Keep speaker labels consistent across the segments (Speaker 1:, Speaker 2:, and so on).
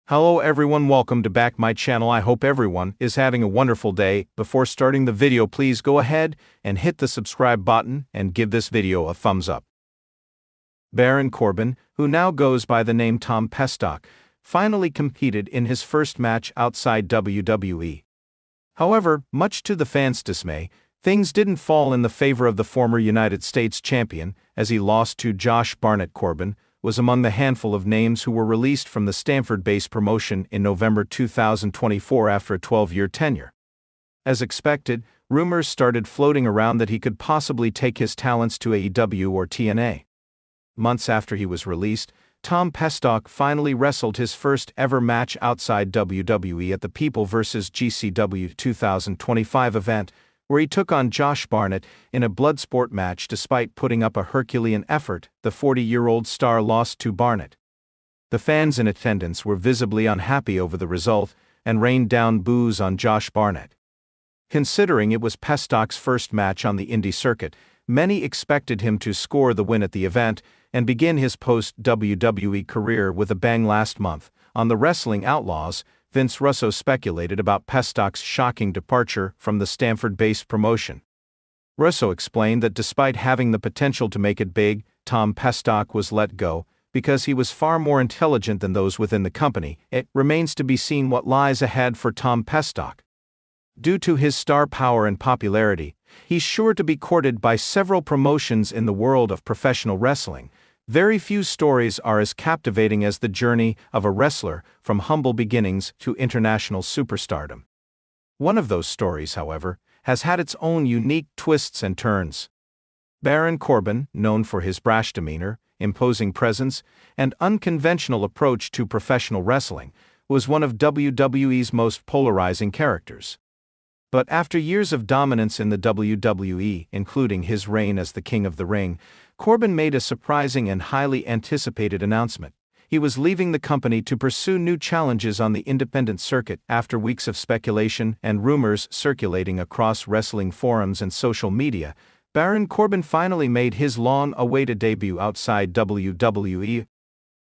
Speaker 1: Hello everyone, welcome to back my channel. I hope everyone is having a wonderful day. Before starting the video, please go ahead and hit the subscribe button and give this video a thumbs up. Baron Corbin, who now goes by the name Tom Pestock, finally competed in his first match outside WWE. However, much to the fans' dismay, things didn't fall in the favor of the former United States champion, as he lost to Josh Barnett. Corbin was among the handful of names who were released from the Stamford-based promotion in November 2024 after a 12-year tenure. As expected, rumors started floating around that he could possibly take his talents to AEW or TNA. Months after he was released, Tom Pestock finally wrestled his first ever match outside WWE at the People vs. GCW 2025 event, where he took on Josh Barnett in a bloodsport match. Despite putting up a Herculean effort, the 40-year-old star lost to Barnett. The fans in attendance were visibly unhappy over the result and rained down boos on Josh Barnett. Considering it was Pestock's first match on the indie circuit, many expected him to score the win at the event and begin his post-WWE career with a bang. Last month, on the Wrestling Outlaws, Vince Russo speculated about Pestock's shocking departure from the Stamford-based promotion. Russo explained that despite having the potential to make it big, Tom Pestock was let go because he was far more intelligent than those within the company. It remains to be seen what lies ahead for Tom Pestock. Due to his star power and popularity, he's sure to be courted by several promotions in the world of professional wrestling. Very few stories are as captivating as the journey of a wrestler from humble beginnings to international superstardom. One of those stories, however, has had its own unique twists and turns. Baron Corbin, known for his brash demeanor, imposing presence, and unconventional approach to professional wrestling, was one of WWE's most polarizing characters. But after years of dominance in the WWE, including his reign as the King of the Ring, Corbin made a surprising and highly anticipated announcement. He was leaving the company to pursue new challenges on the independent circuit. After weeks of speculation and rumors circulating across wrestling forums and social media, Baron Corbin finally made his long-awaited debut outside WWE.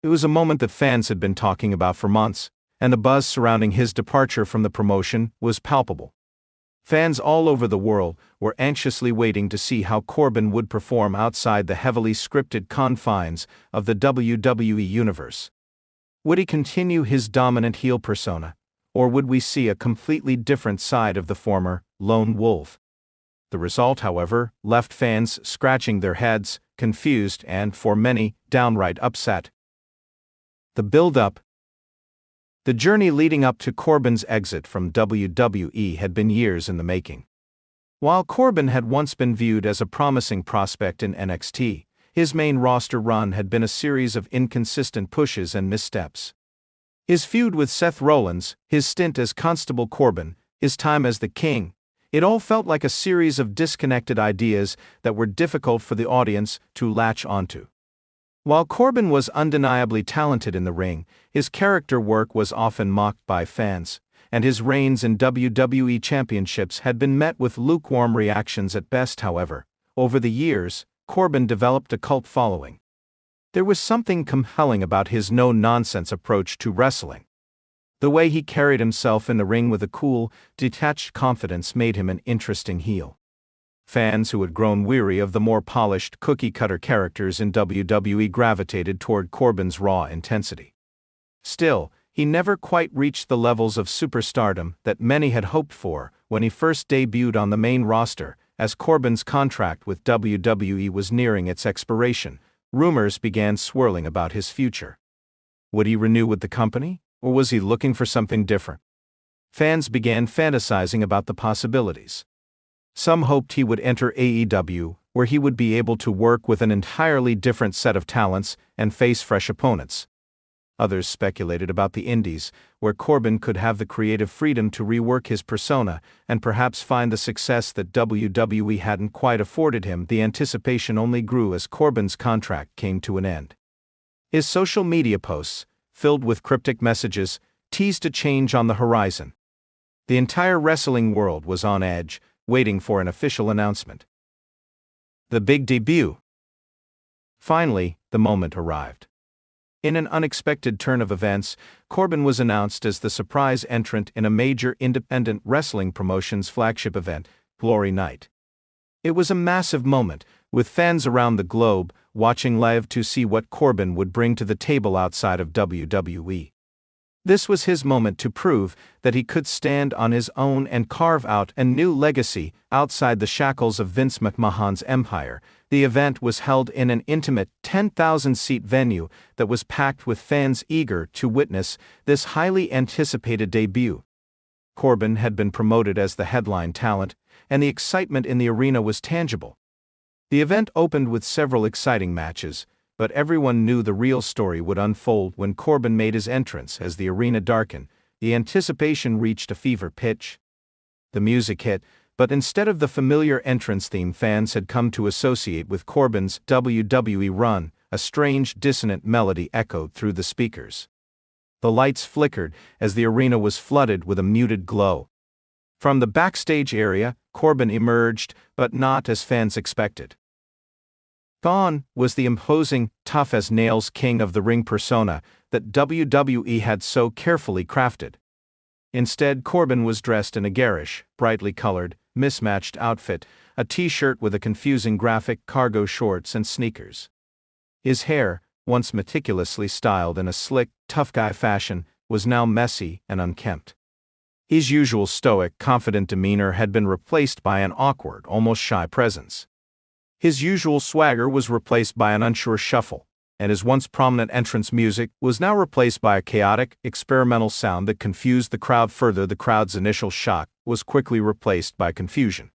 Speaker 1: It was a moment that fans had been talking about for months, and the buzz surrounding his departure from the promotion was palpable. Fans all over the world were anxiously waiting to see how Corbin would perform outside the heavily scripted confines of the WWE universe. Would he continue his dominant heel persona, or would we see a completely different side of the former lone wolf? The result, however, left fans scratching their heads, confused, and, for many, downright upset. The build-up. The journey leading up to Corbin's exit from WWE had been years in the making. While Corbin had once been viewed as a promising prospect in NXT, his main roster run had been a series of inconsistent pushes and missteps. His feud with Seth Rollins, his stint as Constable Corbin, his time as the King, it all felt like a series of disconnected ideas that were difficult for the audience to latch onto. While Corbin was undeniably talented in the ring, his character work was often mocked by fans, and his reigns in WWE championships had been met with lukewarm reactions at best. However, over the years, Corbin developed a cult following. There was something compelling about his no-nonsense approach to wrestling. The way he carried himself in the ring with a cool, detached confidence made him an interesting heel. Fans who had grown weary of the more polished, cookie-cutter characters in WWE gravitated toward Corbin's raw intensity. Still, he never quite reached the levels of superstardom that many had hoped for when he first debuted on the main roster. As Corbin's contract with WWE was nearing its expiration, rumors began swirling about his future. Would he renew with the company, or was he looking for something different? Fans began fantasizing about the possibilities. Some hoped he would enter AEW, where he would be able to work with an entirely different set of talents and face fresh opponents. Others speculated about the Indies, where Corbin could have the creative freedom to rework his persona and perhaps find the success that WWE hadn't quite afforded him. The anticipation only grew as Corbin's contract came to an end. His social media posts, filled with cryptic messages, teased a change on the horizon. The entire wrestling world was on edge, waiting for an official announcement. The big debut. Finally, the moment arrived. In an unexpected turn of events, Corbin was announced as the surprise entrant in a major independent wrestling promotion's flagship event, Glory Night. It was a massive moment, with fans around the globe watching live to see what Corbin would bring to the table outside of WWE. This was his moment to prove that he could stand on his own and carve out a new legacy outside the shackles of Vince McMahon's empire. The event was held in an intimate 10,000-seat venue that was packed with fans eager to witness this highly anticipated debut. Corbin had been promoted as the headline talent, and the excitement in the arena was tangible. The event opened with several exciting matches, but everyone knew the real story would unfold when Corbin made his entrance. As the arena darkened, the anticipation reached a fever pitch. The music hit, but instead of the familiar entrance theme fans had come to associate with Corbin's WWE run, a strange dissonant melody echoed through the speakers. The lights flickered as the arena was flooded with a muted glow. From the backstage area, Corbin emerged, but not as fans expected. Gone was the imposing, tough-as-nails king of the ring persona that WWE had so carefully crafted. Instead, Corbin was dressed in a garish, brightly colored, mismatched outfit, a t-shirt with a confusing graphic, cargo shorts and sneakers. His hair, once meticulously styled in a slick, tough guy fashion, was now messy and unkempt. His usual stoic, confident demeanor had been replaced by an awkward, almost shy presence. His usual swagger was replaced by an unsure shuffle, and his once prominent entrance music was now replaced by a chaotic, experimental sound that confused the crowd further. The crowd's initial shock was quickly replaced by confusion.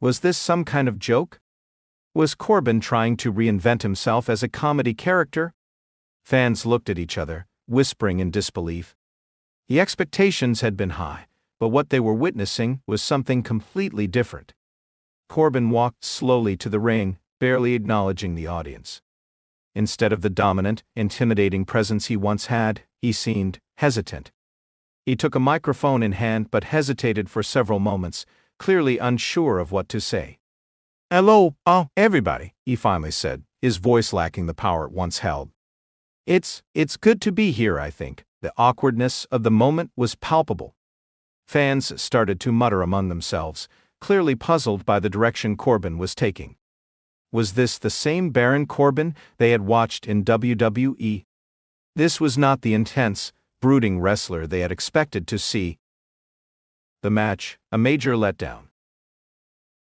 Speaker 1: Was this some kind of joke? Was Corbin trying to reinvent himself as a comedy character? Fans looked at each other, whispering in disbelief. The expectations had been high, but what they were witnessing was something completely different. Corbin walked slowly to the ring, barely acknowledging the audience. Instead of the dominant, intimidating presence he once had, he seemed hesitant. He took a microphone in hand but hesitated for several moments, clearly unsure of what to say. "Hello, everybody," he finally said, his voice lacking the power it once held. It's good to be here, I think." The awkwardness of the moment was palpable. Fans started to mutter among themselves, clearly puzzled by the direction Corbin was taking. Was this the same Baron Corbin they had watched in WWE? This was not the intense, brooding wrestler they had expected to see. The match, a major letdown.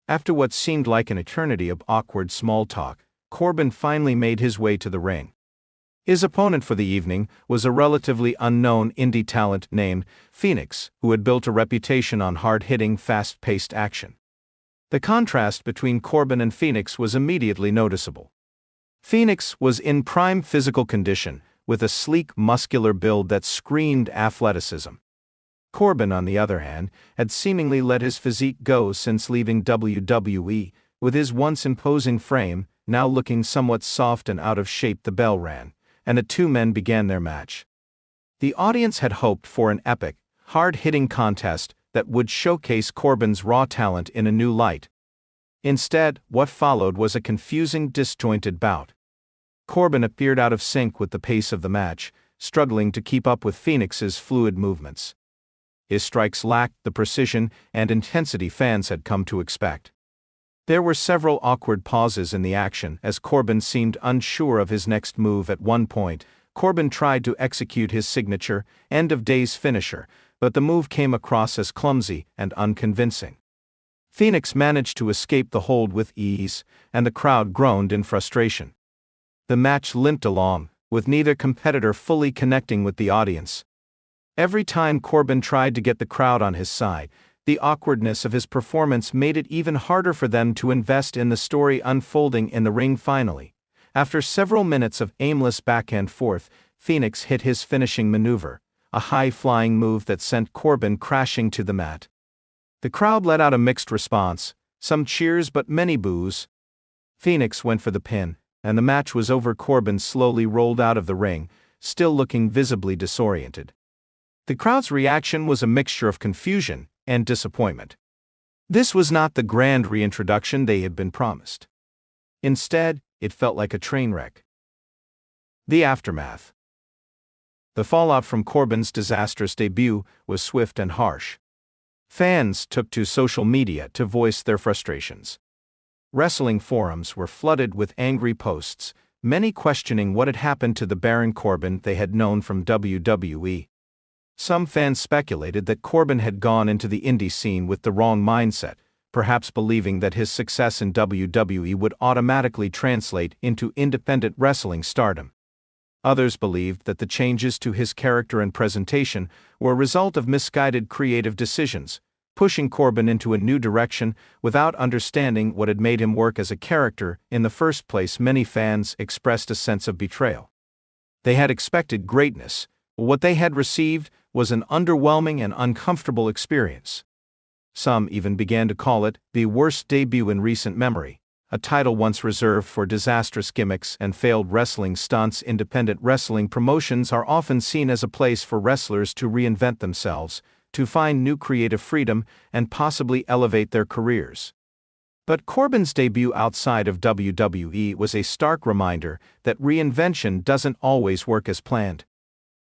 Speaker 1: After what seemed like an eternity of awkward small talk, Corbin finally made his way to the ring. His opponent for the evening was a relatively unknown indie talent named Phoenix, who had built a reputation on hard-hitting, fast-paced action. The contrast between Corbin and Phoenix was immediately noticeable. Phoenix was in prime physical condition, with a sleek, muscular build that screamed athleticism. Corbin, on the other hand, had seemingly let his physique go since leaving WWE, with his once imposing frame now looking somewhat soft and out of shape. The bell rang, and the two men began their match. The audience had hoped for an epic, hard-hitting contest that would showcase Corbin's raw talent in a new light. Instead, what followed was a confusing, disjointed bout. Corbin appeared out of sync with the pace of the match, struggling to keep up with Phoenix's fluid movements. His strikes lacked the precision and intensity fans had come to expect. There were several awkward pauses in the action as Corbin seemed unsure of his next move. At one point, Corbin tried to execute his signature, end-of-days finisher, but the move came across as clumsy and unconvincing. Phoenix managed to escape the hold with ease, and the crowd groaned in frustration. The match limped along, with neither competitor fully connecting with the audience. Every time Corbin tried to get the crowd on his side, the awkwardness of his performance made it even harder for them to invest in the story unfolding in the ring. Finally, after several minutes of aimless back and forth, Phoenix hit his finishing maneuver, a high-flying move that sent Corbin crashing to the mat. The crowd let out a mixed response, some cheers but many boos. Phoenix went for the pin, and the match was over. Corbin slowly rolled out of the ring, still looking visibly disoriented. The crowd's reaction was a mixture of confusion and disappointment. This was not the grand reintroduction they had been promised. Instead, it felt like a train wreck. The aftermath. The fallout from Corbin's disastrous debut was swift and harsh. Fans took to social media to voice their frustrations. Wrestling forums were flooded with angry posts, many questioning what had happened to the Baron Corbin they had known from WWE. Some fans speculated that Corbin had gone into the indie scene with the wrong mindset, perhaps believing that his success in WWE would automatically translate into independent wrestling stardom. Others believed that the changes to his character and presentation were a result of misguided creative decisions, pushing Corbin into a new direction without understanding what had made him work as a character in the first place. Many fans expressed a sense of betrayal. They had expected greatness, but what they had received was an underwhelming and uncomfortable experience. Some even began to call it the worst debut in recent memory, a title once reserved for disastrous gimmicks and failed wrestling stunts. Independent wrestling promotions are often seen as a place for wrestlers to reinvent themselves, to find new creative freedom, and possibly elevate their careers. But Corbin's debut outside of WWE was a stark reminder that reinvention doesn't always work as planned.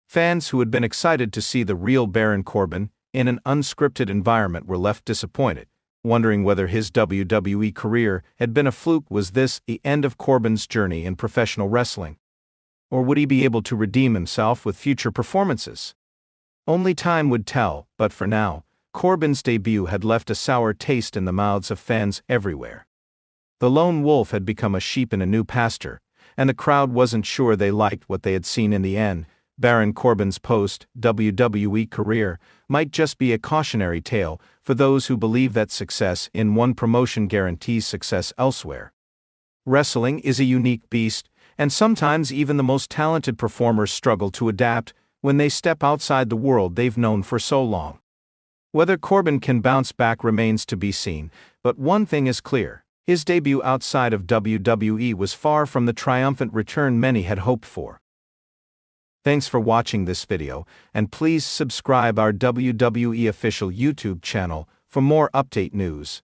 Speaker 1: Fans who had been excited to see the real Baron Corbin in an unscripted environment were left disappointed, wondering whether his WWE career had been a fluke. Was this the end of Corbin's journey in professional wrestling? Or would he be able to redeem himself with future performances? Only time would tell, but for now, Corbin's debut had left a sour taste in the mouths of fans everywhere. The lone wolf had become a sheep in a new pasture, and the crowd wasn't sure they liked what they had seen in the end. Baron Corbin's post-WWE career might just be a cautionary tale for those who believe that success in one promotion guarantees success elsewhere. Wrestling is a unique beast, and sometimes even the most talented performers struggle to adapt when they step outside the world they've known for so long. Whether Corbin can bounce back remains to be seen, but one thing is clear: his debut outside of WWE was far from the triumphant return many had hoped for. Thanks for watching this video, and please subscribe our WWE official YouTube channel for more update news.